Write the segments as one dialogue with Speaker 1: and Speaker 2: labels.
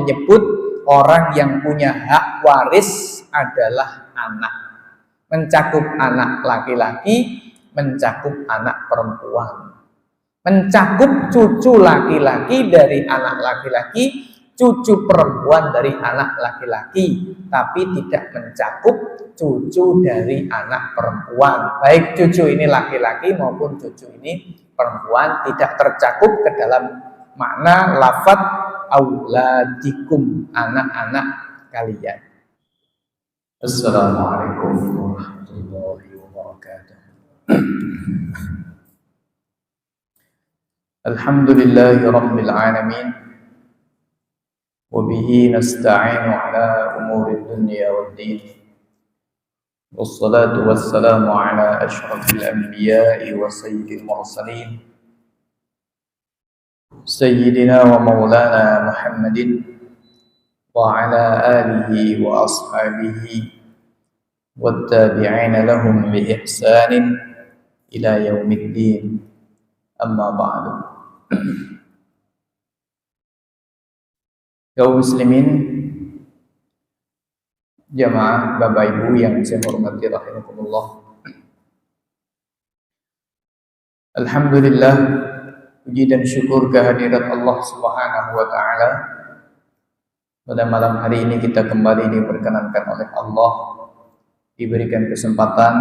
Speaker 1: menyebut orang yang punya hak waris adalah anak. Mencakup anak laki-laki, mencakup anak perempuan. Mencakup cucu laki-laki dari anak laki-laki, cucu perempuan dari anak laki-laki, tapi tidak mencakup cucu dari anak perempuan. Baik cucu ini laki-laki maupun cucu ini perempuan tidak tercakup ke dalam makna lafaz auladikum, anak-anak kalian. Assalamualaikum warahmatullahi wabarakatuh. Alhamdulillahi rabbil alamin. Wabihi nasta'inu ala umuri dunya waddin. Wassalatu wassalamu ala ashrafil anbiya'i wa sayyidil mursalin. Sayyidina wa maulana Muhammadin wa ala alihi wa ashabihi wattabi'ina lahum bi ihsanin ila yaumiddin. Amma ba'du. Kaum muslimin, jamaah Bapak Ibu yang saya hormati rahimakumullah. Alhamdulillah, puji dan syukur kehadirat Allah Subhanahu wa taala. Pada malam hari ini kita kembali diperkenankan oleh Allah, diberikan kesempatan,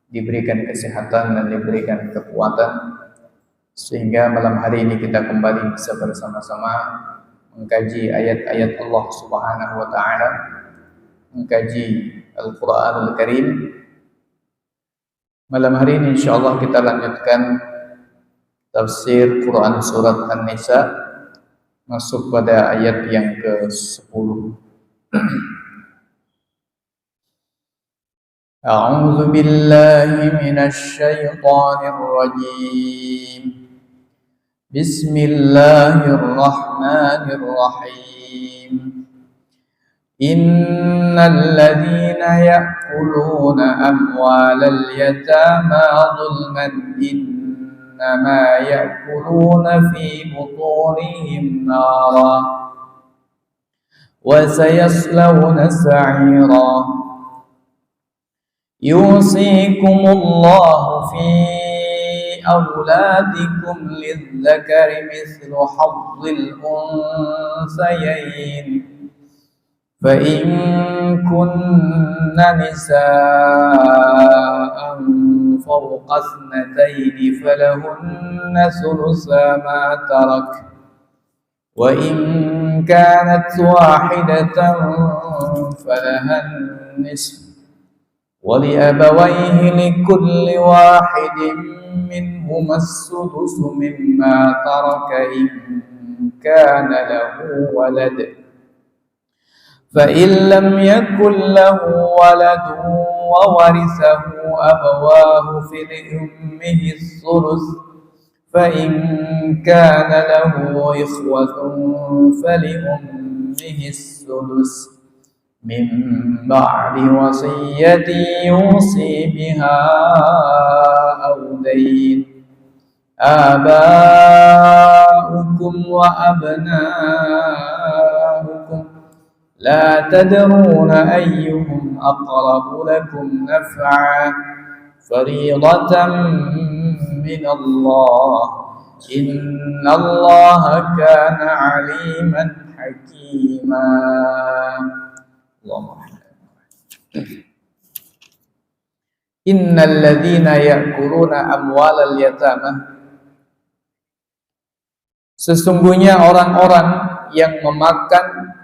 Speaker 1: diberikan kesehatan dan diberikan kekuatan, sehingga malam hari ini kita kembali bisa bersama-sama mengkaji ayat-ayat Allah Subhanahu wa taala, mengkaji Al-Qur'anul Karim. Malam hari ini insyaallah kita lanjutkan tafsir Quran surat An-Nisa, masuk pada ayat yang ke-10. A'udzu billahi minasy syaithanir rajim. Bismillahirrahmanirrahim. Innal ladzina ya'kuluna amwalal yatama zulman innama ya'kuluna fi butunihim nara wa sayaslawna sa'ira. Yusikumullahu fi أولادكم للذكر مثل حظ الأنثيين فإن كن نساء فوق اثنتين فلهن ثلثا ما ترك وإن كانت واحدة فلها النصف ولأبويه لكل واحد منهما السدس مما ترك إن كان له ولد فإن لم يكن له ولد وورثه أبواه فلأمه الثلث فإن كان له إخوة فلأمه السدس من بعد وصية يوصي بها أو دين. آباؤكم وأبناؤكم لا تدرون أيهم أقرب لكم نفعا فريضة من الله إن الله كان عليما حكيما. Innal ladzina ya'kuluna amwalal yatama, sesungguhnya orang-orang yang memakan,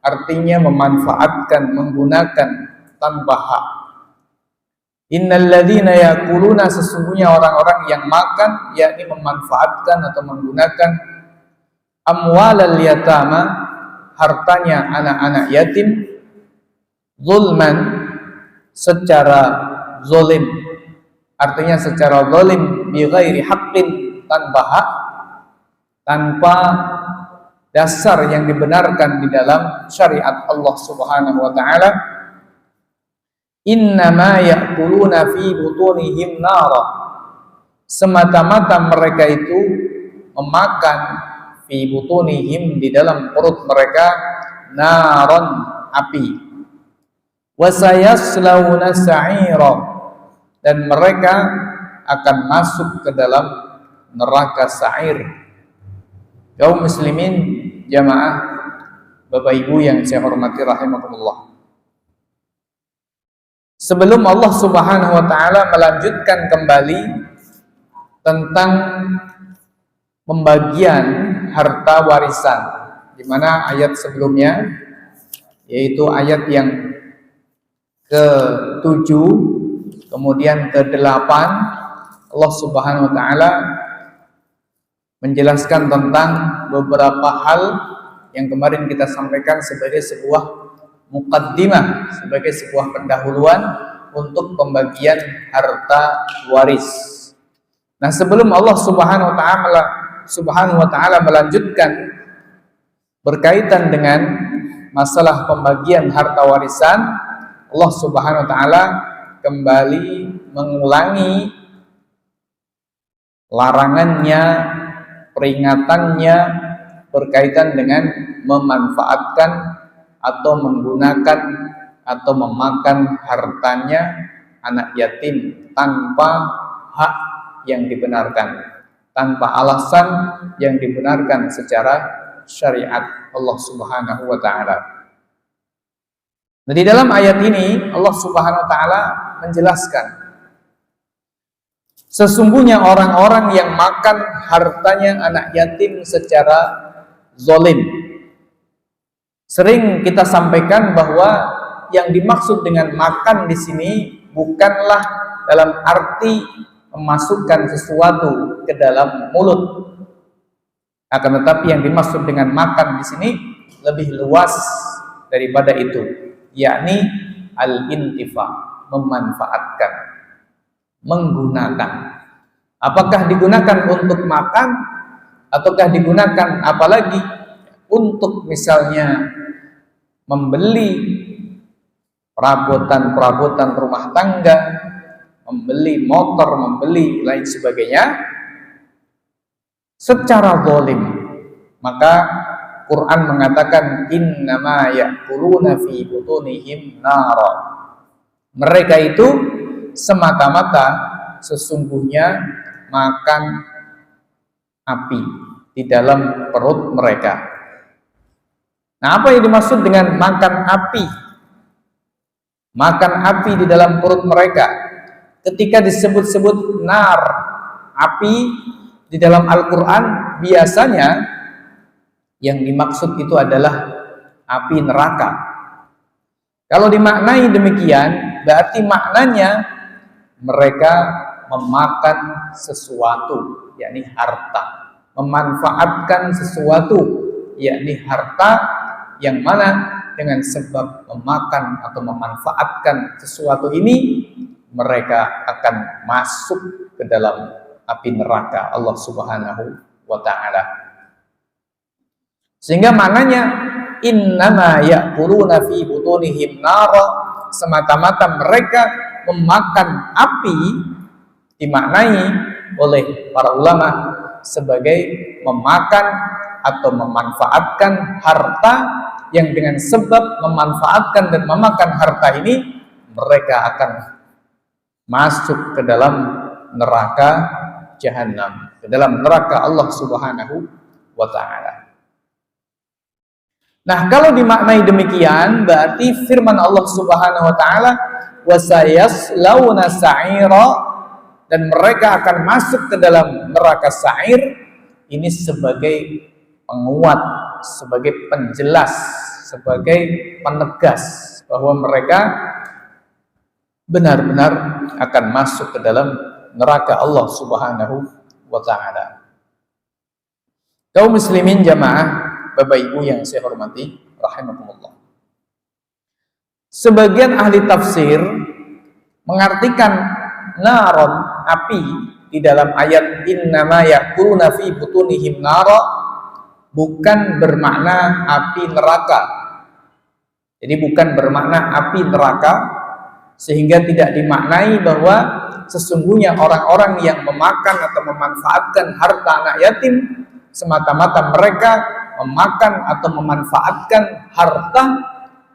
Speaker 1: artinya memanfaatkan, menggunakan tanpa hak. Innal ladzina ya'kuluna, sesungguhnya orang-orang yang makan, yakni memanfaatkan atau menggunakan amwalal yatama, hartanya anak-anak yatim, zulman, secara zolim, artinya secara zolim, bi ghairi haqqin, tanpa hak, tanpa dasar yang dibenarkan di dalam syariat Allah Subhanahu wa taala. Innama ya'kuluna fi butunihim nara, semata-mata mereka itu memakan fi butunihim, di dalam perut mereka, naron, api, wa sayaslawna sa'ira, dan mereka akan masuk ke dalam neraka sa'ir. Kaum muslimin jamaah, Bapak Ibu yang saya hormati rahimakumullah. Sebelum Allah Subhanahu wa taala melanjutkan kembali tentang pembagian harta warisan, di mana ayat sebelumnya, yaitu ayat yang ke-7 kemudian ke-8, Allah Subhanahu wa taala menjelaskan tentang beberapa hal yang kemarin kita sampaikan sebagai sebuah muqaddimah, sebagai sebuah pendahuluan untuk pembagian harta waris. Nah, sebelum Allah Subhanahu wa taala melanjutkan berkaitan dengan masalah pembagian harta warisan, Allah Subhanahu wa taala kembali mengulangi larangannya, peringatannya berkaitan dengan memanfaatkan atau menggunakan atau memakan hartanya anak yatim tanpa hak yang dibenarkan, tanpa alasan yang dibenarkan secara syariat Allah Subhanahu wa taala. Nah, di dalam ayat ini Allah Subhanahu wa taala menjelaskan sesungguhnya orang-orang yang makan hartanya anak yatim secara zalim. Sering kita sampaikan bahwa yang dimaksud dengan makan di sini bukanlah dalam arti memasukkan sesuatu ke dalam mulut. Akan tetapi yang dimaksud dengan makan di sini lebih luas daripada itu, yakni al-intifa, memanfaatkan, menggunakan. Apakah digunakan untuk makan ataukah digunakan apalagi untuk misalnya membeli perabotan rumah tangga, membeli motor, membeli lain sebagainya secara zalim, maka Quran mengatakan innama ya'kuluna fi butunihim nara. Mereka itu semata-mata sesungguhnya makan api di dalam perut mereka. Nah, apa yang dimaksud dengan makan api? Makan api di dalam perut mereka. Ketika disebut-sebut nar, api di dalam Al-Quran, biasanya yang dimaksud itu adalah api neraka. Kalau dimaknai demikian, berarti maknanya mereka memakan sesuatu, yakni harta, memanfaatkan sesuatu, yakni harta, yang mana dengan sebab memakan atau memanfaatkan sesuatu ini mereka akan masuk ke dalam api neraka Allah Subhanahu wa taala. Sehingga maknanya innama ya'kuluna fi butunihim nara, semata-mata mereka memakan api, dimaknai oleh para ulama sebagai memakan atau memanfaatkan harta, yang dengan sebab memanfaatkan dan memakan harta ini mereka akan masuk ke dalam neraka jahanam, ke dalam neraka Allah Subhanahu wa taala. Nah, kalau dimaknai demikian berarti firman Allah Subhanahu wa taala wasayaslawna sa'ira, dan mereka akan masuk ke dalam neraka sa'ir, ini sebagai penguat, sebagai penjelas, sebagai penegas bahwa mereka benar-benar akan masuk ke dalam neraka Allah Subhanahu wa taala. Kaum muslimin jamaah, Bapak Ibu yang saya hormati rahimakumullah. Sebagian ahli tafsir mengartikan naron, api, di dalam ayat innama ya'kuluna fi butunihim nara bukan bermakna api neraka. Jadi bukan bermakna api neraka, sehingga tidak dimaknai bahwa sesungguhnya orang-orang yang memakan atau memanfaatkan harta anak yatim semata-mata mereka memakan atau memanfaatkan harta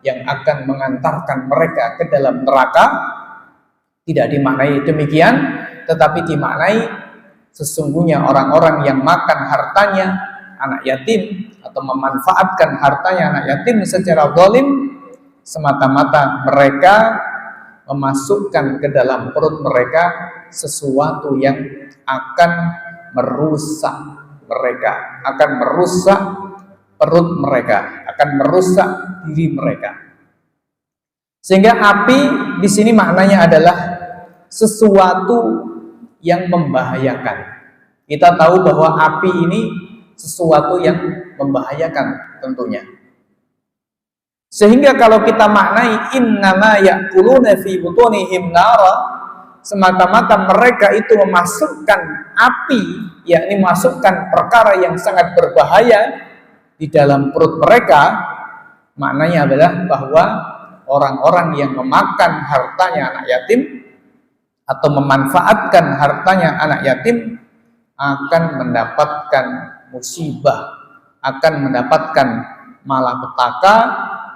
Speaker 1: yang akan mengantarkan mereka ke dalam neraka. Tidak dimaknai demikian, tetapi dimaknai sesungguhnya orang-orang yang makan hartanya anak yatim atau memanfaatkan hartanya anak yatim secara zalim, semata-mata mereka memasukkan ke dalam perut mereka sesuatu yang akan merusak mereka, akan merusak perut mereka, akan merusak diri mereka. Sehingga api di sini maknanya adalah sesuatu yang membahayakan. Kita tahu bahwa api ini sesuatu yang membahayakan tentunya. Sehingga kalau kita maknai innama ya'kuluna fi butunihim nara, semata-mata mereka itu memasukkan api, yakni memasukkan perkara yang sangat berbahaya di dalam perut mereka, maknanya adalah bahwa orang-orang yang memakan hartanya anak yatim atau memanfaatkan hartanya anak yatim akan mendapatkan musibah, akan mendapatkan malapetaka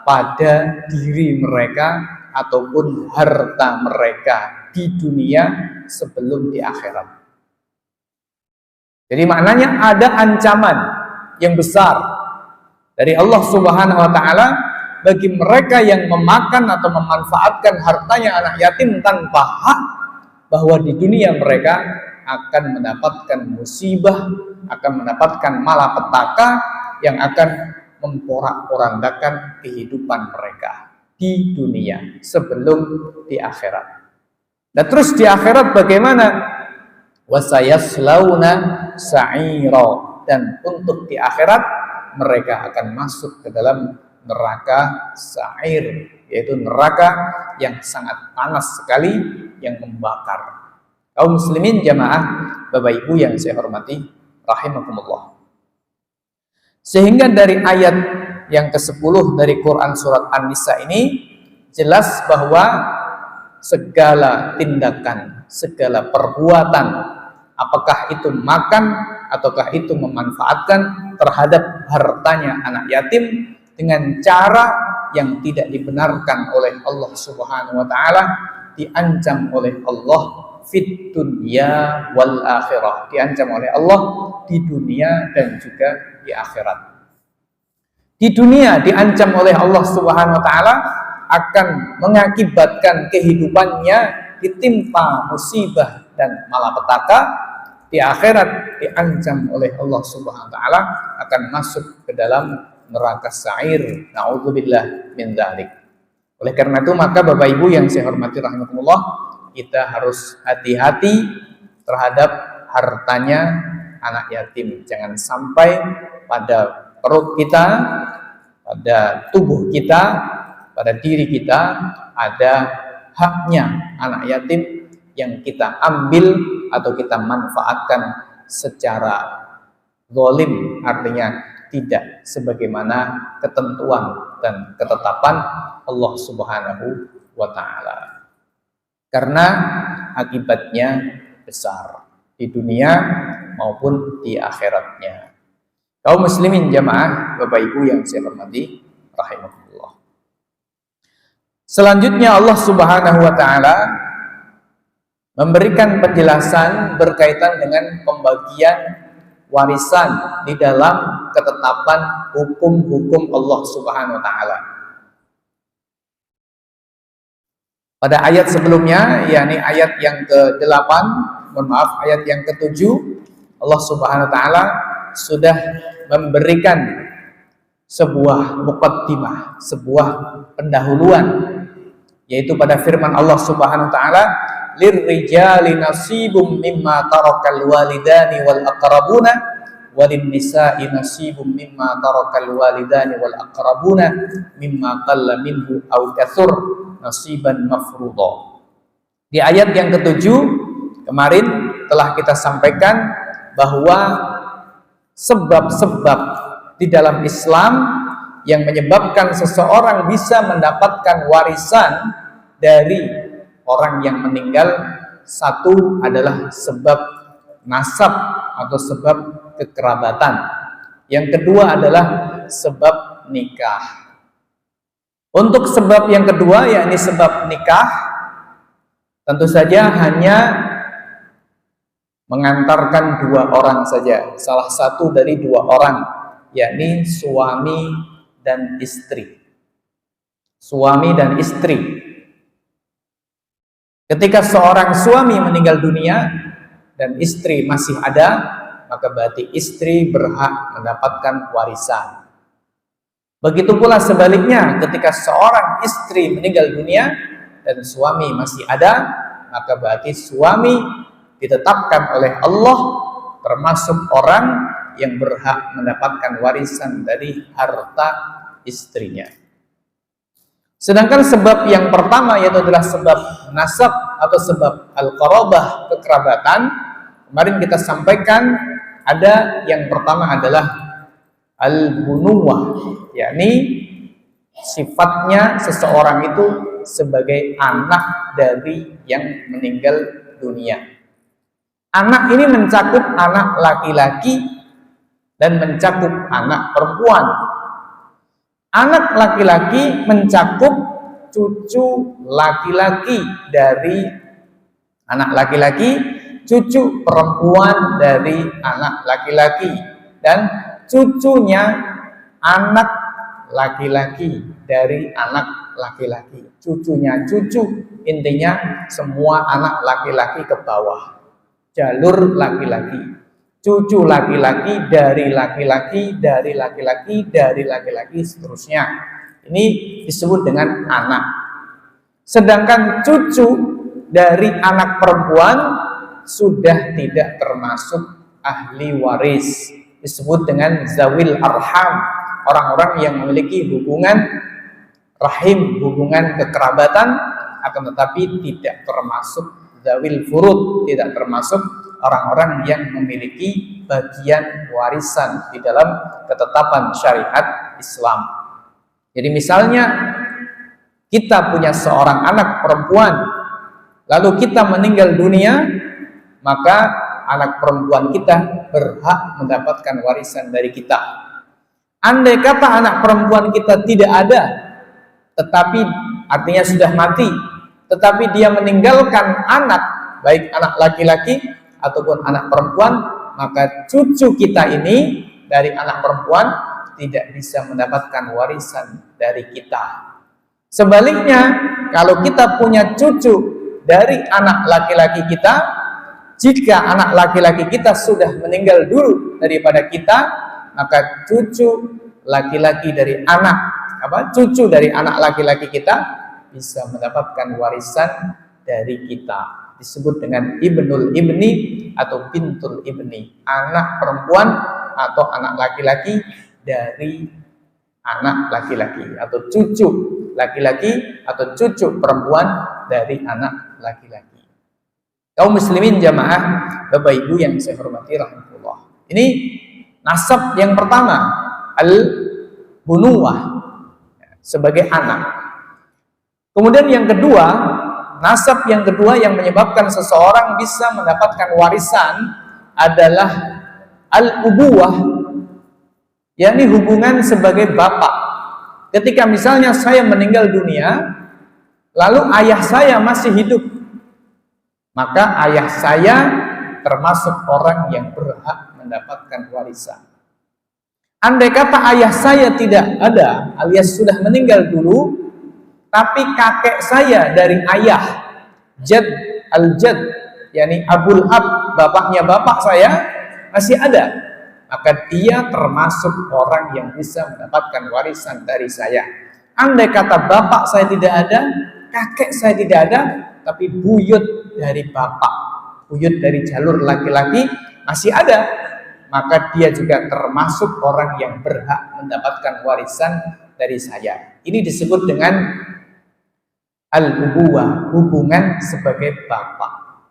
Speaker 1: pada diri mereka ataupun harta mereka di dunia sebelum di akhirat. Jadi maknanya ada ancaman yang besar dari Allah Subhanahu wa taala bagi mereka yang memakan atau memanfaatkan hartanya anak yatim tanpa hak, bahwa di dunia mereka akan mendapatkan musibah, akan mendapatkan malapetaka yang akan memporak-porandakan kehidupan mereka di dunia sebelum di akhirat. Dan terus di akhirat bagaimana? Wasayaslauna sa'ira, dan untuk di akhirat mereka akan masuk ke dalam neraka sa'ir, yaitu neraka yang sangat panas sekali yang membakar. Kaum muslimin jamaah, Bapak Ibu yang saya hormati rahimakumullah. Sehingga dari ayat yang ke-10 dari Quran surat An-Nisa ini jelas bahwa segala tindakan, segala perbuatan, apakah itu makan ataukah itu memanfaatkan terhadap hartanya anak yatim dengan cara yang tidak dibenarkan oleh Allah Subhanahu wa taala, diancam oleh Allah fid dunya wal akhirah, diancam oleh Allah di dunia dan juga di akhirat. Di dunia diancam oleh Allah Subhanahu wa taala akan mengakibatkan kehidupannya ditimpa musibah dan malapetaka. Di akhirat diancam oleh Allah Subhanahu wa taala akan masuk ke dalam neraka sa'ir. Na'udzubillah min dzalik. Oleh karena itu maka Bapak Ibu yang saya hormati rahimakumullah, kita harus hati-hati terhadap hartanya anak yatim. Jangan sampai pada perut kita, pada tubuh kita, pada diri kita ada haknya anak yatim yang kita ambil atau kita manfaatkan secara zalim, artinya tidak sebagaimana ketentuan dan ketetapan Allah Subhanahu wa taala. Karena akibatnya besar di dunia maupun di akhiratnya. Kaum muslimin jamaah, Bapak Ibu yang saya hormati rahimakumullah. Selanjutnya Allah Subhanahu wa taala memberikan penjelasan berkaitan dengan pembagian warisan di dalam ketetapan hukum-hukum Allah Subhanahu wa taala. Pada ayat sebelumnya, yakni ayat yang ke-8, ayat yang ke-7, Allah Subhanahu wa taala sudah memberikan sebuah muqaddimah, sebuah pendahuluan, yaitu pada firman Allah Subhanahu wa taala, lirrijali nasibum mimma tarakal walidani wal aqrabuna walin nisa'i nasibum mimma tarakal walidani wal aqrabuna mimma qalla minhu aw katsur nasiban mafruḍa. Di ayat yang ke-7 kemarin telah kita sampaikan bahwa sebab-sebab di dalam Islam yang menyebabkan seseorang bisa mendapatkan warisan dari orang yang meninggal, satu adalah sebab nasab atau sebab kekerabatan. Yang kedua adalah sebab nikah. Untuk sebab yang kedua, yakni sebab nikah, tentu saja hanya mengantarkan dua orang saja, salah satu dari dua orang, yakni suami dan istri. Suami dan istri. Ketika seorang suami meninggal dunia dan istri masih ada, maka berarti istri berhak mendapatkan warisan. Begitu pula sebaliknya, ketika seorang istri meninggal dunia dan suami masih ada, maka berarti suami ditetapkan oleh Allah termasuk orang yang berhak mendapatkan warisan dari harta istrinya. Sedangkan sebab yang pertama, yaitu adalah sebab nasab atau sebab al-qarabah, kekerabatan, kemarin kita sampaikan ada yang pertama adalah al-bunuwah, yakni sifatnya seseorang itu sebagai anak dari yang meninggal dunia. Anak ini mencakup anak laki-laki dan mencakup anak perempuan. Anak laki-laki mencakup cucu laki-laki dari anak laki-laki, cucu perempuan dari anak laki-laki, dan cucunya anak laki-laki dari anak laki-laki. Cucunya cucu, intinya semua anak laki-laki ke bawah, jalur laki-laki. Cucu laki-laki dari laki-laki, dari laki-laki, dari laki-laki, seterusnya. Ini disebut dengan anak. Sedangkan cucu dari anak perempuan sudah tidak termasuk ahli waris. Disebut dengan zawil arham, orang-orang yang memiliki hubungan rahim, hubungan kekerabatan, akan tetapi tidak termasuk zawil furud, tidak termasuk orang-orang yang memiliki bagian warisan di dalam ketetapan syariat Islam. Jadi misalnya kita punya seorang anak perempuan, lalu kita meninggal dunia, maka anak perempuan kita berhak mendapatkan warisan dari kita. Andai kata anak perempuan kita tidak ada, tetapi artinya sudah mati, tetapi dia meninggalkan anak, baik anak laki-laki ataupun anak perempuan, maka cucu kita ini dari anak perempuan tidak bisa mendapatkan warisan dari kita. Sebaliknya, kalau kita punya cucu dari anak laki-laki kita, jika anak laki-laki kita sudah meninggal dulu daripada kita, maka cucu laki-laki dari cucu dari anak laki-laki kita bisa mendapatkan warisan dari kita. Disebut dengan ibnul ibni atau bintul ibni, anak perempuan atau anak laki-laki dari anak laki-laki, atau cucu laki-laki atau cucu perempuan dari anak laki-laki. Kaum muslimin jamaah, Bapak Ibu yang saya hormati rahmatullah. Ini nasab yang pertama, al-bunuwah, sebagai anak. Kemudian yang kedua, nasab yang kedua yang menyebabkan seseorang bisa mendapatkan warisan adalah al-ubuwah, yakni hubungan sebagai bapak. Ketika misalnya saya meninggal dunia, lalu ayah saya masih hidup, maka ayah saya termasuk orang yang berhak mendapatkan warisan. Andai kata ayah saya tidak ada, alias sudah meninggal dulu, tapi kakek saya dari ayah, jad al-jad, yakni abul ab, bapaknya bapak saya masih ada, maka dia termasuk orang yang bisa mendapatkan warisan dari saya. Andai kata bapak saya tidak ada, kakek saya tidak ada, tapi buyut dari bapak, buyut dari jalur laki-laki masih ada, maka dia juga termasuk orang yang berhak mendapatkan warisan dari saya. Ini disebut dengan al-ubuwah, hubungan sebagai bapak.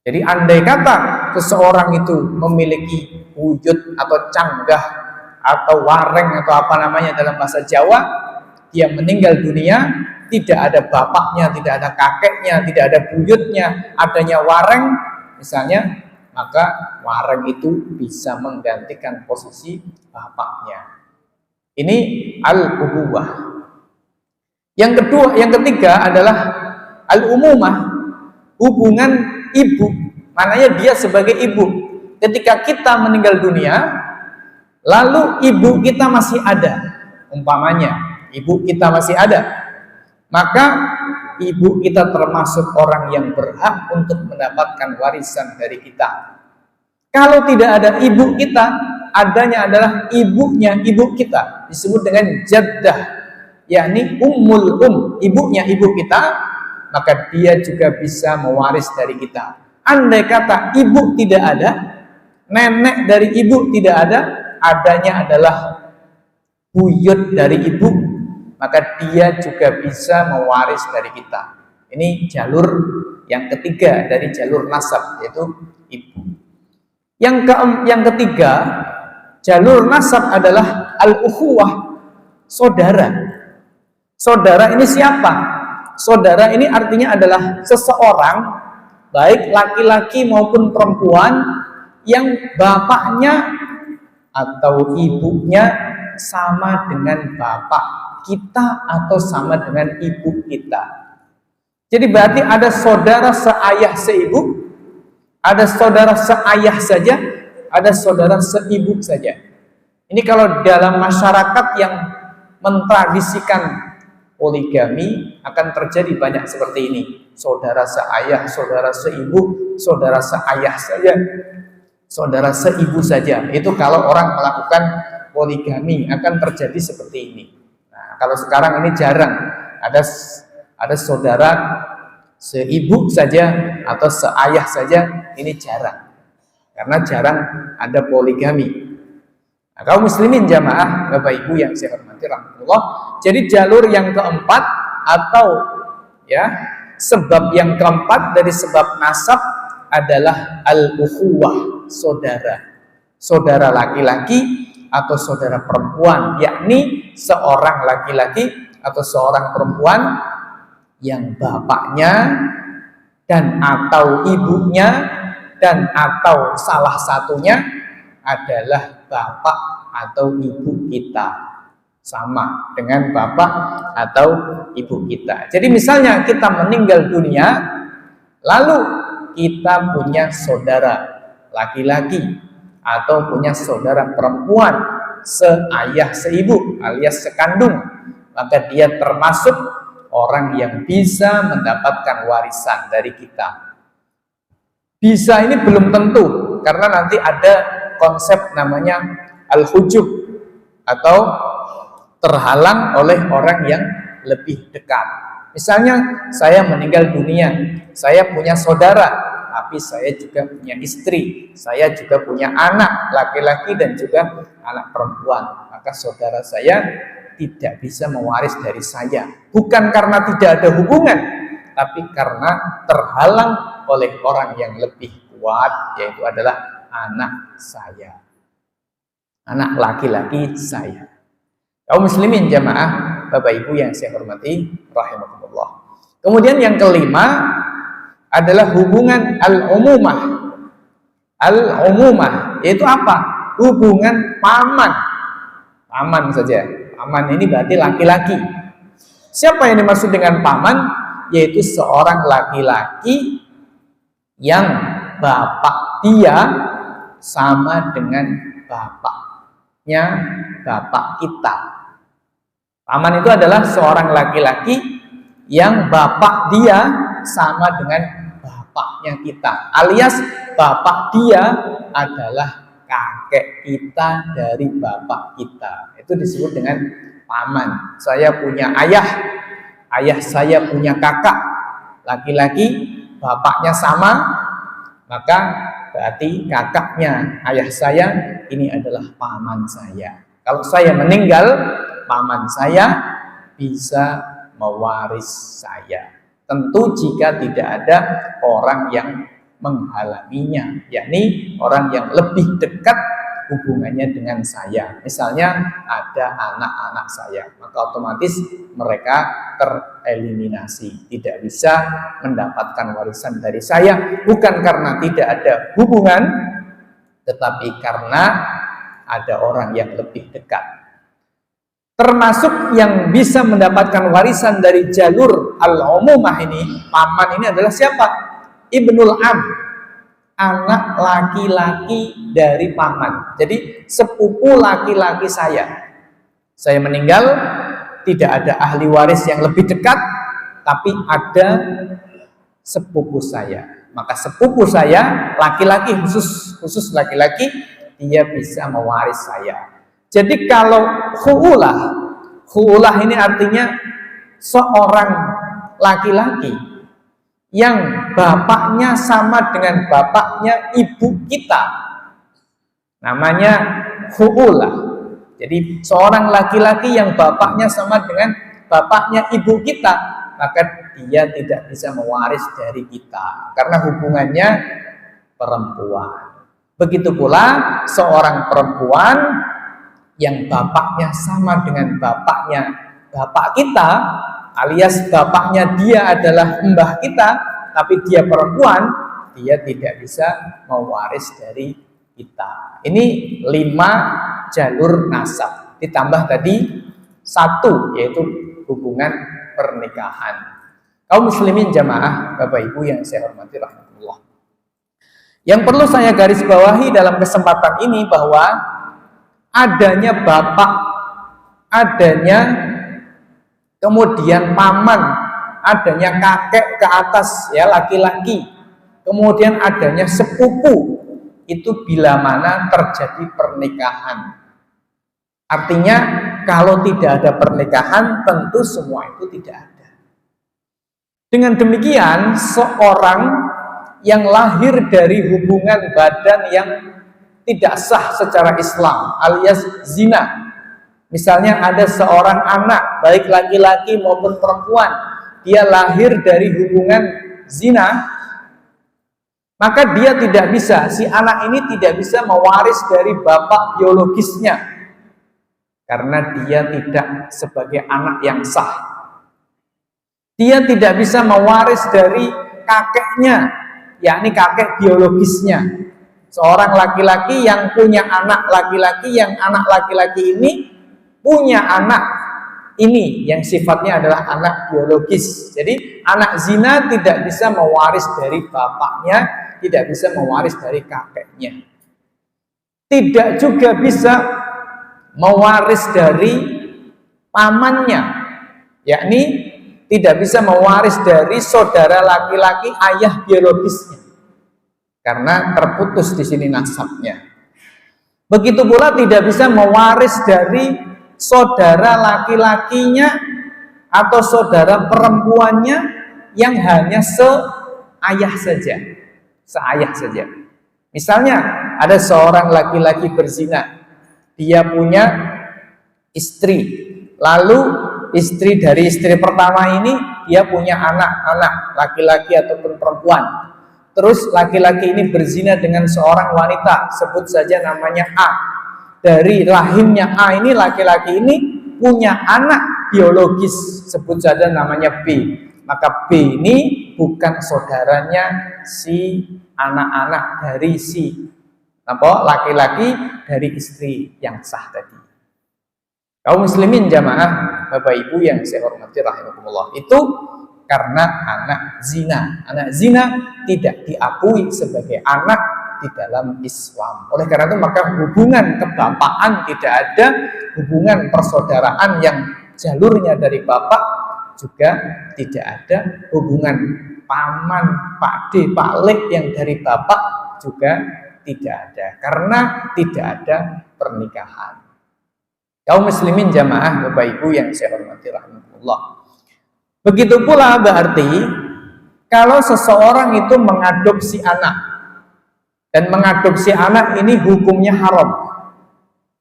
Speaker 1: Jadi andai kata seseorang itu memiliki wujud atau canggah atau wareng atau apa namanya dalam bahasa Jawa, dia meninggal dunia, tidak ada bapaknya, tidak ada kakeknya, tidak ada buyutnya, adanya wareng misalnya, maka wareng itu bisa menggantikan posisi bapaknya. Ini al-ubuwah. Yang ketiga adalah al-umumah, hubungan ibu. Maknanya dia sebagai ibu. Ketika kita meninggal dunia, lalu ibu kita masih ada, umpamanya ibu kita masih ada, maka ibu kita termasuk orang yang berhak untuk mendapatkan warisan dari kita. Kalau tidak ada ibu kita, adanya adalah ibunya ibu kita, disebut dengan jaddah, yakni ummul ibunya ibu kita, maka dia juga bisa mewaris dari kita. Andai kata ibu tidak ada, nenek dari ibu tidak ada, adanya adalah buyut dari ibu, maka dia juga bisa mewaris dari kita. Ini jalur yang ketiga dari jalur nasab, yaitu ibu. Yang ketiga, jalur nasab adalah al-ukhuwah, saudara. Saudara ini siapa? Saudara ini artinya adalah seseorang, baik laki-laki maupun perempuan, yang bapaknya atau ibunya sama dengan bapak kita atau sama dengan ibu kita. Jadi berarti ada saudara seayah seibu, ada saudara seayah saja, ada saudara seibu saja. Ini kalau dalam masyarakat yang mentradisikan poligami akan terjadi banyak seperti ini. Saudara seayah, saudara seibu, saudara seayah saja, saudara seibu saja. Itu kalau orang melakukan poligami akan terjadi seperti ini. Nah, kalau sekarang ini jarang ada saudara seibu saja atau seayah saja, ini jarang. Karena jarang ada poligami. Nah, kaum muslimin jamaah, Bapak Ibu yang saya hormati rahmatullah. Jadi jalur yang keempat atau sebab yang keempat dari sebab nasab adalah al-ukhuwah, saudara. Saudara laki-laki atau saudara perempuan, yakni seorang laki-laki atau seorang perempuan yang bapaknya dan atau ibunya dan atau salah satunya adalah bapak atau ibu kita, sama dengan bapak atau ibu kita. Jadi misalnya kita meninggal dunia, lalu kita punya saudara laki-laki atau punya saudara perempuan seayah seibu alias sekandung, maka dia termasuk orang yang bisa mendapatkan warisan dari kita. Bisa ini belum tentu, karena nanti ada konsep namanya al-hujub atau terhalang oleh orang yang lebih dekat. Misalnya saya meninggal dunia, saya punya saudara, tapi saya juga punya istri, saya juga punya anak laki-laki dan juga anak perempuan, maka saudara saya tidak bisa mewaris dari saya, bukan karena tidak ada hubungan, tapi karena terhalang oleh orang yang lebih kuat, yaitu adalah anak saya, anak laki-laki saya. Kaum muslimin jamaah, Bapak Ibu yang saya hormati rahimakumullah. Kemudian yang kelima adalah hubungan al-umumah. Al-umumah yaitu apa? Hubungan paman. Paman saja. Paman ini berarti laki-laki. Siapa yang dimaksud dengan paman? Yaitu seorang laki-laki yang bapak dia sama dengan bapaknya bapak kita. Paman itu adalah seorang laki-laki yang bapak dia sama dengan bapaknya kita, alias bapak dia adalah kakek kita dari bapak kita. Itu disebut dengan paman. Saya punya ayah, ayah saya punya kakak laki-laki, bapaknya sama, maka berarti kakaknya ayah saya ini adalah paman saya. Kalau saya meninggal, paman saya bisa mewaris saya. Tentu jika tidak ada orang yang menghalanginya, yakni orang yang lebih dekat hubungannya dengan saya. Misalnya ada anak-anak saya, maka otomatis mereka tereliminasi, tidak bisa mendapatkan warisan dari saya, bukan karena tidak ada hubungan, tetapi karena ada orang yang lebih dekat. Termasuk yang bisa mendapatkan warisan dari jalur al-umumah ini, paman ini adalah siapa? Ibnul Am, anak laki-laki dari paman. Jadi sepupu laki-laki saya. Saya meninggal, tidak ada ahli waris yang lebih dekat, tapi ada sepupu saya. Maka sepupu saya laki-laki, khusus laki-laki, dia bisa mewaris saya. Jadi kalau khu'ulah ini artinya seorang laki-laki yang bapaknya sama dengan bapaknya ibu kita, namanya khu'ulah. Jadi seorang laki-laki yang bapaknya sama dengan bapaknya ibu kita, maka dia tidak bisa mewaris dari kita karena hubungannya perempuan. Begitu pula seorang perempuan yang bapaknya sama dengan bapaknya bapak kita, alias bapaknya dia adalah mbah kita, tapi dia perempuan, dia tidak bisa mewaris dari kita. Ini 5 jalur nasab, ditambah tadi 1, yaitu hubungan pernikahan. Kaum muslimin jamaah, Bapak Ibu yang saya hormati rahmatullah. Yang perlu saya garis bawahi dalam kesempatan ini bahwa adanya bapak, adanya kemudian paman, adanya kakek ke atas ya laki-laki, kemudian adanya sepupu, itu bila mana terjadi pernikahan. Artinya kalau tidak ada pernikahan tentu semua itu tidak ada. Dengan demikian seorang yang lahir dari hubungan badan yang tidak sah secara Islam alias zina. Misalnya ada seorang anak baik laki-laki maupun perempuan, dia lahir dari hubungan zina, maka dia tidak bisa, si anak ini tidak bisa mewaris dari bapak biologisnya karena dia tidak sebagai anak yang sah. Dia tidak bisa mewaris dari kakeknya, yakni kakek biologisnya. Seorang laki-laki yang punya anak laki-laki, yang anak laki-laki ini punya anak ini yang sifatnya adalah anak biologis. Jadi anak zina tidak bisa mewaris dari bapaknya, tidak bisa mewaris dari kakeknya. Tidak juga bisa mewaris dari pamannya, yakni tidak bisa mewaris dari saudara laki-laki ayah biologisnya. Karena terputus di sini nasabnya. Begitu pula tidak bisa mewaris dari saudara laki-lakinya atau saudara perempuannya yang hanya seayah saja. Misalnya ada seorang laki-laki berzina, dia punya istri, lalu istri dari istri pertama ini dia punya anak-anak laki-laki ataupun perempuan. Terus laki-laki ini berzina dengan seorang wanita, sebut saja namanya A. Dari rahimnya A ini laki-laki ini punya anak biologis, sebut saja namanya B. Maka B ini bukan saudaranya si anak-anak dari si laki-laki dari istri yang sah tadi. Kaum muslimin jamaah, Bapak Ibu yang saya hormati rahimakumullah, itu karena anak zina. Anak zina tidak diakui sebagai anak di dalam Islam. Oleh karena itu maka hubungan kebapaan tidak ada, hubungan persaudaraan yang jalurnya dari bapak juga tidak ada, hubungan paman, pakde, paklek yang dari bapak juga tidak ada, karena tidak ada pernikahan. Kaum muslimin jamaah Bapak Ibu yang saya hormati rahmatullah. Begitu pula berarti kalau seseorang itu mengadopsi anak, dan mengadopsi anak ini hukumnya haram.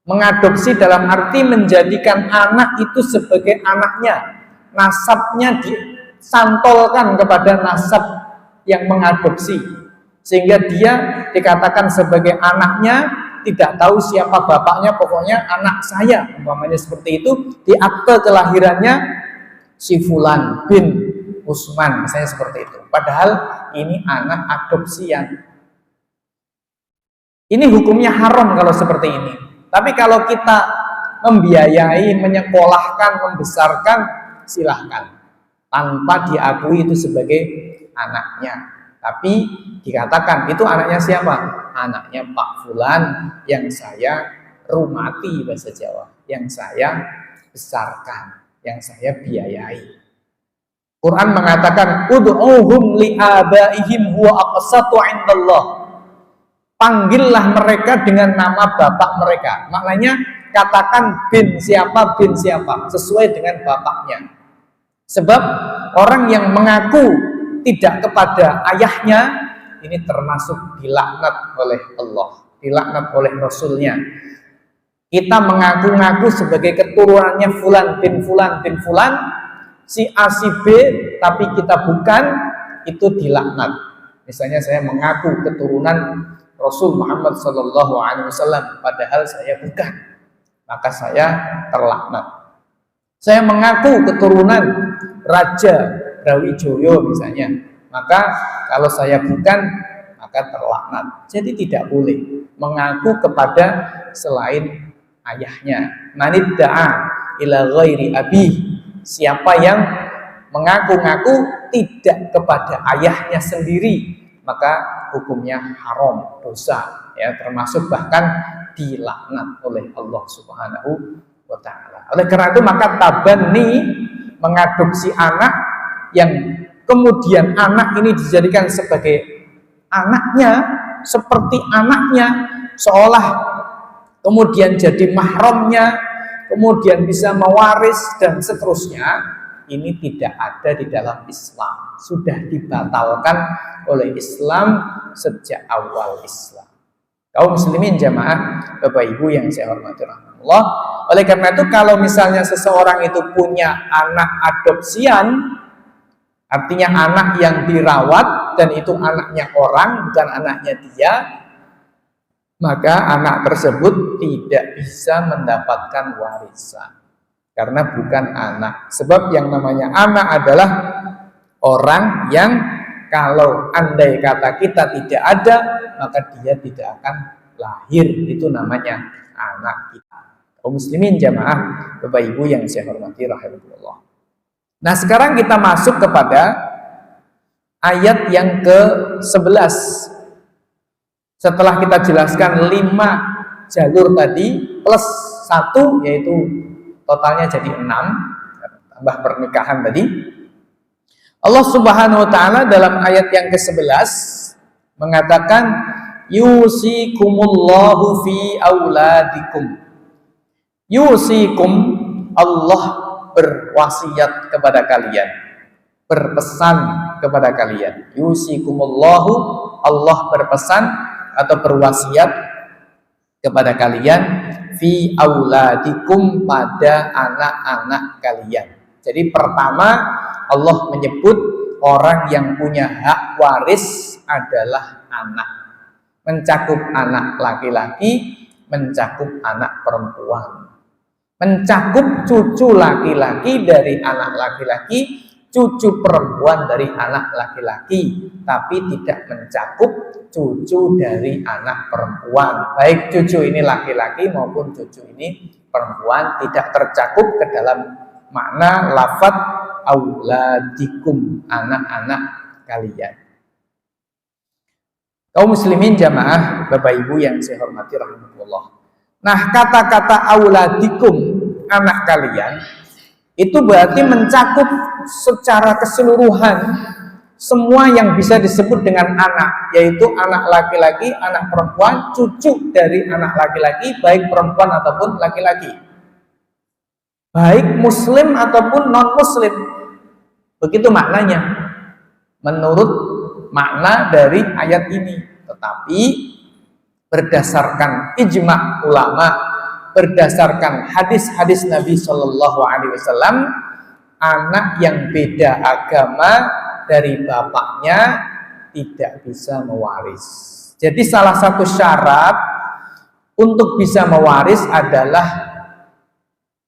Speaker 1: Mengadopsi dalam arti menjadikan anak itu sebagai anaknya, nasabnya disantolkan kepada nasab yang mengadopsi, sehingga dia dikatakan sebagai anaknya, tidak tahu siapa bapaknya, pokoknya anak saya, umpamanya seperti itu, di akte kelahirannya si Fulan bin Usman, misalnya seperti itu. Padahal ini anak adopsian. Ini hukumnya haram kalau seperti ini. Tapi kalau kita membiayai, menyekolahkan, membesarkan, silahkan. Tanpa diakui itu sebagai anaknya. Tapi dikatakan itu anaknya siapa? Anaknya Pak Fulan yang saya rumati, bahasa Jawa, yang saya besarkan, yang saya biayai. Quran mengatakan ud'uhum li'abaihim huwa aqsatu 'indallah. Panggillah mereka dengan nama bapak mereka. Maknanya katakan bin siapa sesuai dengan bapaknya. Sebab orang yang mengaku tidak kepada ayahnya ini termasuk dilaknat oleh Allah, dilaknat oleh Rasulnya. Kita mengaku-ngaku sebagai keturunannya Fulan bin Fulan bin Fulan, si A si B, tapi kita bukan, itu dilaknat. Misalnya saya mengaku keturunan Rasul Muhammad SAW, padahal saya bukan, maka saya terlaknat. Saya mengaku keturunan Raja Brawijaya misalnya, maka kalau saya bukan, maka terlaknat. Jadi tidak boleh mengaku kepada selain ayahnya. Manidda'a ila ghairi abi, siapa yang mengaku-ngaku tidak kepada ayahnya sendiri, maka hukumnya haram, dosa, ya, termasuk bahkan dilaknat oleh Allah Subhanahu wa ta'ala. Oleh karena itu maka tabani, mengadopsi anak yang kemudian anak ini dijadikan sebagai anaknya, seperti anaknya, seolah kemudian jadi mahramnya, kemudian bisa mewaris dan seterusnya, ini tidak ada di dalam Islam, sudah dibatalkan oleh Islam sejak awal Islam. Kaum muslimin jamaah, Bapak Ibu yang saya hormati rahmatullah. Oleh karena itu kalau misalnya seseorang itu punya anak adopsian, artinya anak yang dirawat dan itu anaknya orang, bukan anaknya dia, maka anak tersebut tidak bisa mendapatkan warisan karena bukan anak. Sebab yang namanya anak adalah orang yang kalau andai kata kita tidak ada, maka dia tidak akan lahir. Itu namanya anak kita. Kaum muslimin jamaah, Bapak Ibu yang saya hormati rahimahullah. Nah, sekarang kita masuk kepada ayat yang ke-11. Setelah kita jelaskan 5 jalur tadi plus 1, yaitu totalnya jadi 6, tambah pernikahan tadi. Allah Subhanahu wa ta'ala dalam ayat yang ke-11 mengatakan yusikumullahu fi auladikum. Yusikum, Allah berwasiat kepada kalian, berpesan kepada kalian. Yusikumullahu, Allah berpesan atau berwasiat kepada kalian fi auladikum, pada anak-anak kalian. Jadi pertama Allah menyebut orang yang punya hak waris adalah anak, mencakup anak laki-laki, mencakup anak perempuan, mencakup cucu laki-laki dari anak laki-laki, cucu perempuan dari anak laki-laki, tapi tidak mencakup cucu dari anak perempuan. Baik cucu ini laki-laki maupun cucu ini perempuan tidak tercakup ke dalam makna lafadz auladikum, anak-anak kalian. Kaum muslimin jamaah, Bapak Ibu yang saya hormati rahimahullah. Nah, kata-kata auladikum, anak kalian, itu berarti mencakup secara keseluruhan semua yang bisa disebut dengan anak, yaitu anak laki-laki, anak perempuan, cucu dari anak laki-laki, baik perempuan ataupun laki-laki, baik muslim ataupun non-muslim. Begitu maknanya menurut makna dari ayat ini. Tetapi berdasarkan ijma' ulama, berdasarkan hadis-hadis Nabi Shallallahu Alaihi Wasallam, anak yang beda agama dari bapaknya tidak bisa mewaris. Jadi salah satu syarat untuk bisa mewaris adalah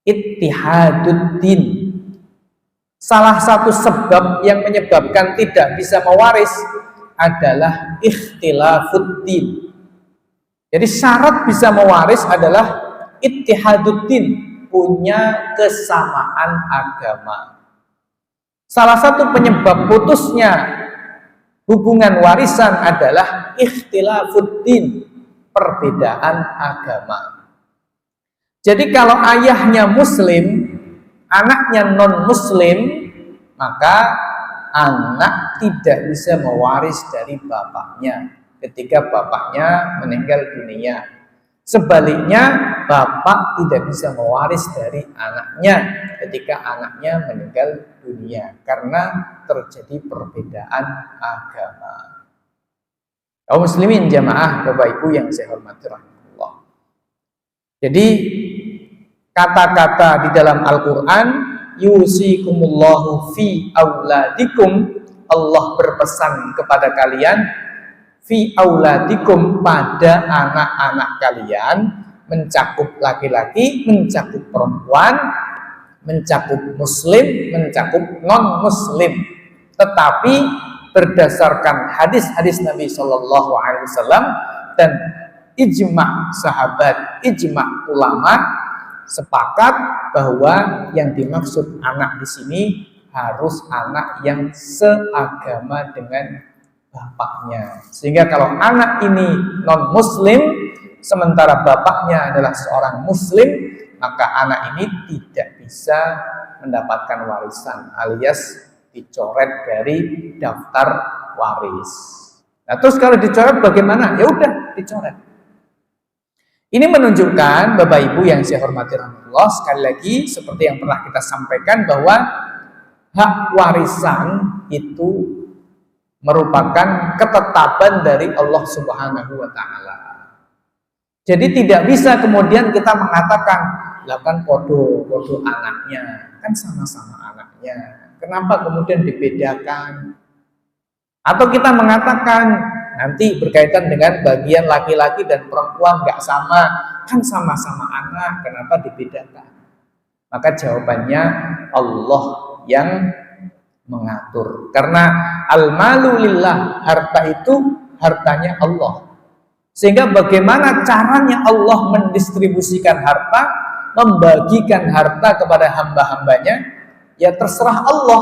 Speaker 1: ittihaduddin. Salah satu sebab yang menyebabkan tidak bisa mewaris adalah ikhtilafuddin. Jadi syarat bisa mewaris adalah ittihaduddin, punya kesamaan agama. Salah satu penyebab putusnya hubungan warisan adalah ikhtilafuddin, perbedaan agama. Jadi kalau ayahnya muslim, anaknya non muslim, maka anak tidak bisa mewaris dari bapaknya ketika bapaknya meninggal dunia. Sebaliknya, bapak tidak bisa mewaris dari anaknya ketika anaknya meninggal dunia karena terjadi perbedaan agama. Kaum muslimin jamaah Bapak Ibu yang saya hormati rahmatullah. Jadi kata-kata di dalam Al-Quran, yusikumullahu fi auladikum, Allah berpesan kepada kalian fi auladikum, pada anak-anak kalian, mencakup laki-laki, mencakup perempuan, mencakup muslim, mencakup non-muslim. Tetapi berdasarkan hadis-hadis Nabi Shallallahu Alaihi Wasallam dan ijma sahabat, ijma ulama, sepakat bahwa yang dimaksud anak di sini harus anak yang seagama dengan bapaknya. Sehingga kalau anak ini non muslim sementara bapaknya adalah seorang muslim, maka anak ini tidak bisa mendapatkan warisan alias dicoret dari daftar waris. Nah, terus kalau dicoret bagaimana? Ya udah dicoret. Ini menunjukkan Bapak Ibu yang saya hormati rahmatullah, sekali lagi seperti yang pernah kita sampaikan bahwa hak warisan itu merupakan ketetapan dari Allah Subhanahu wa taala. Jadi tidak bisa kemudian kita mengatakan, lah kan podo anaknya, kan sama-sama anaknya. Kenapa kemudian dibedakan? Atau kita mengatakan nanti berkaitan dengan bagian laki-laki dan perempuan nggak sama, kan sama-sama anak, kenapa dibedakan? Maka jawabannya Allah yang mengatur. Karena al-malu lillah, harta itu hartanya Allah. Sehingga bagaimana caranya Allah mendistribusikan harta, membagikan harta kepada hamba-hambanya, ya terserah Allah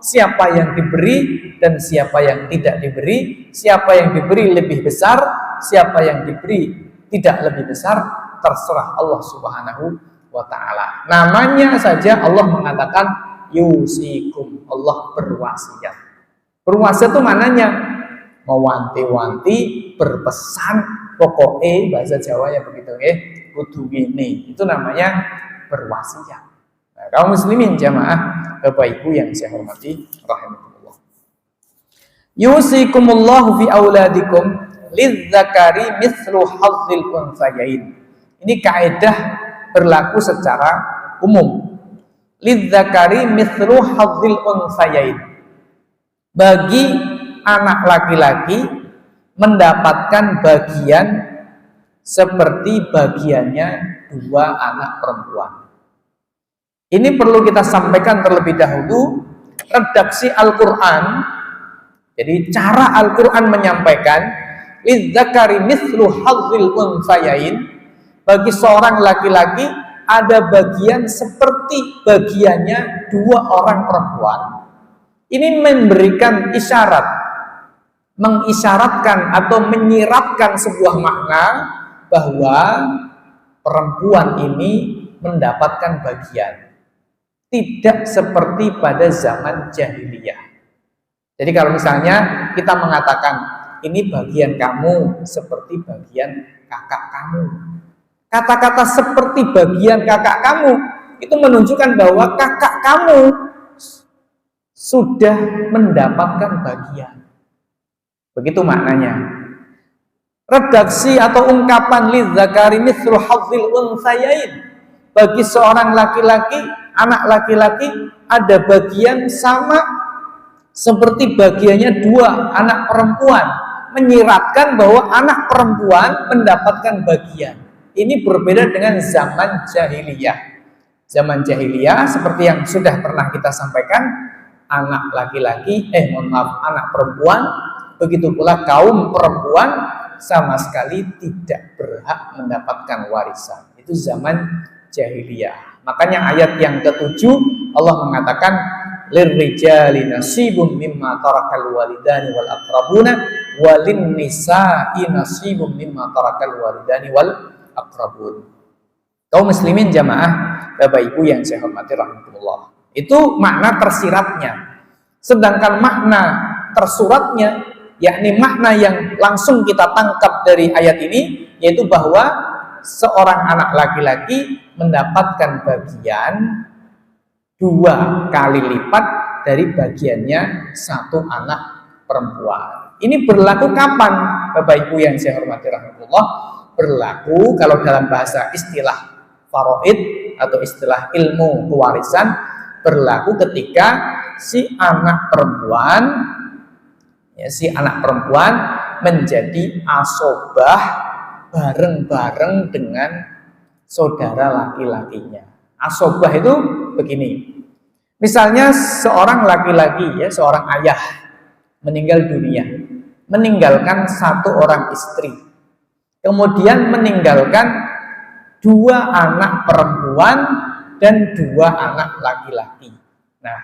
Speaker 1: siapa yang diberi dan siapa yang tidak diberi, siapa yang diberi lebih besar, siapa yang diberi tidak lebih besar, terserah Allah Subhanahu wa taala. Namanya saja Allah mengatakan yusikum, Allah berwasiat. Berwasiat itu mananya mewanti-wanti, berpesan, pokoknya bahasa Jawa ya begitu kudu ini. Itu namanya berwasiat. Nah, kaum muslimin jamaah Bapak Ibu yang saya hormati rahimakumullah. Yusikumullahu fi auladikum lidzakari mithlu hadzil unthayain. Ini kaidah berlaku secara umum. Lidzakari mithlu hadzil unthayain. Bagi anak laki-laki mendapatkan bagian seperti bagiannya dua anak perempuan. Ini perlu kita sampaikan terlebih dahulu redaksi Al-Quran. Jadi cara Al-Quran menyampaikan lidzakari mithlu hadzil unthayain, bagi seorang laki-laki ada bagian seperti bagiannya dua orang perempuan. Ini memberikan isyarat, mengisyaratkan atau menyiratkan sebuah makna bahwa perempuan ini mendapatkan bagian. Tidak seperti pada zaman jahiliyah. Jadi kalau misalnya kita mengatakan ini bagian kamu seperti bagian kakak kamu, kata-kata seperti bagian kakak kamu itu menunjukkan bahwa kakak kamu sudah mendapatkan bagian. Begitu maknanya. Redaksi atau ungkapan lidzakari mithlu hadzil unthayain, bagi seorang laki-laki, anak laki-laki ada bagian sama seperti bagiannya dua anak perempuan, menyiratkan bahwa anak perempuan mendapatkan bagian. Ini berbeda dengan zaman jahiliyah. Zaman jahiliyah seperti yang sudah pernah kita sampaikan, anak laki-laki, anak perempuan, begitu pula kaum perempuan sama sekali tidak berhak mendapatkan warisan. Itu zaman jahiliyah. Makanya ayat yang ke-7 Allah mengatakan lirrijali nasibum mimma tarakal walidani wal aqrabuna walin nisa'i nasibum mimma tarakal walidani wal aqrabun. Kaum muslimin jamaah Bapak Ibu yang saya hormati rahmatullah. Itu makna tersiratnya. Sedangkan makna tersuratnya, yakni makna yang langsung kita tangkap dari ayat ini, yaitu bahwa seorang anak laki-laki mendapatkan bagian 2 kali lipat dari bagiannya satu anak perempuan. Ini berlaku kapan, Bapak Ibu yang saya hormati rahmatullah? Berlaku kalau dalam bahasa istilah faraid atau istilah ilmu pewarisan, berlaku ketika si anak perempuan menjadi asobah bareng-bareng dengan saudara laki-lakinya. Asobah itu begini. Misalnya seorang laki-laki, seorang ayah meninggal dunia, meninggalkan 1 orang istri, kemudian meninggalkan 2 anak perempuan dan 2 anak laki-laki. Nah,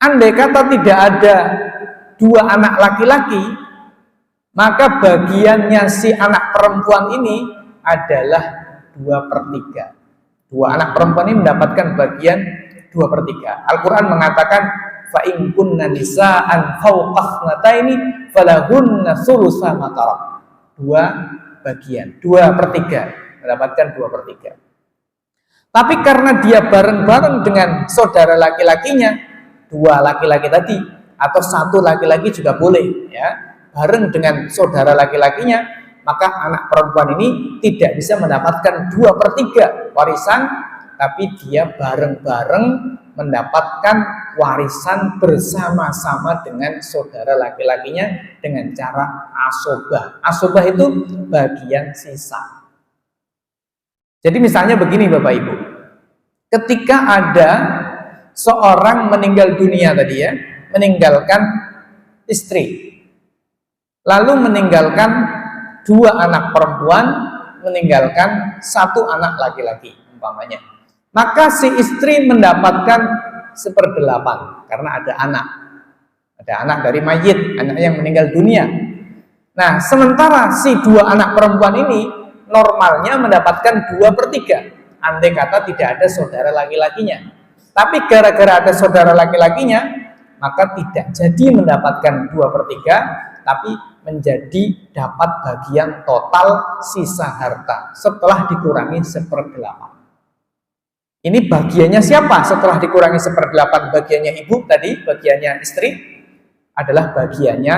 Speaker 1: andai kata tidak ada 2 anak laki-laki, maka bagiannya si anak perempuan ini adalah 2/3. 2 anak perempuan ini mendapatkan bagian 2/3. Al-Quran mengatakan fa in kunna nisaan fawqa ithnataini falahunna thulutsa ma tarak. 2 bagian, 2/3, mendapatkan 2/3. Tapi karena dia bareng-bareng dengan saudara laki-lakinya, 2 laki-laki tadi atau 1 laki-laki juga boleh, bareng dengan saudara laki-lakinya, maka anak perempuan ini tidak bisa mendapatkan 2/3 warisan, tapi dia bareng-bareng mendapatkan warisan bersama-sama dengan saudara laki-lakinya dengan cara asobah. Asobah itu bagian sisa. Jadi misalnya begini Bapak Ibu, ketika ada seorang meninggal dunia tadi meninggalkan istri, lalu meninggalkan 2 anak perempuan, meninggalkan 1 anak laki-laki umpamanya, maka si istri mendapatkan 1/8 karena ada anak dari mayit, anak yang meninggal dunia. Nah, sementara si 2 anak perempuan ini normalnya mendapatkan 2/3 andai kata tidak ada saudara laki-lakinya. Tapi gara-gara ada saudara laki-lakinya, maka tidak jadi mendapatkan 2/3, tapi menjadi dapat bagian total sisa harta setelah dikurangi 1/8. Ini bagiannya siapa setelah dikurangi 1/8? Bagiannya ibu tadi, bagiannya istri adalah bagiannya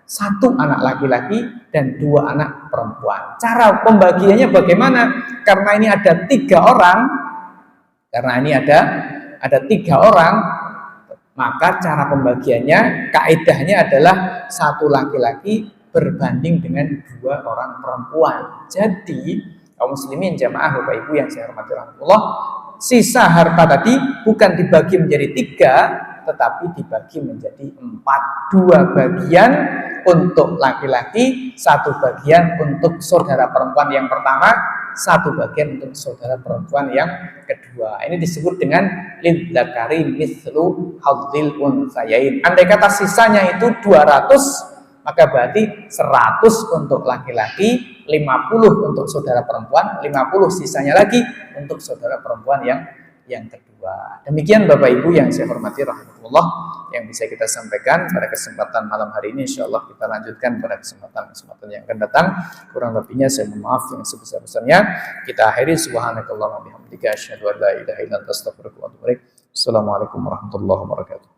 Speaker 1: 1 anak laki-laki dan 2 anak perempuan. Cara pembagiannya bagaimana? Karena ini ada 3 orang, maka cara pembagiannya, kaidahnya adalah 1 laki-laki berbanding dengan 2 orang perempuan. Jadi, kaum muslimin jamaah Bapak Ibu yang saya hormati rahmatullah, sisa harta tadi bukan dibagi menjadi 3, tetapi dibagi menjadi 4. 2 bagian untuk laki-laki, 1 bagian untuk saudara perempuan yang pertama, 1 bagian untuk saudara perempuan yang kedua. Ini disebut dengan lidzakari mithlu hadzil untsayain. Andai kata sisanya itu 200, maka berarti 100 untuk laki-laki, 50 untuk saudara perempuan, 50 sisanya lagi untuk saudara perempuan yang kedua. Demikian Bapak Ibu yang saya hormati rahmatullah yang bisa kita sampaikan pada kesempatan malam hari ini. Insyaallah kita lanjutkan pada kesempatan yang akan datang. Kurang lebihnya saya mohon maaf yang sebesar-besarnya. Kita akhiri subhanakallahumma bihamdika asyhadu an la ilaha illa anta astaghfiruka wa atubu ilaik. Assalamualaikum warahmatullahi wabarakatuh.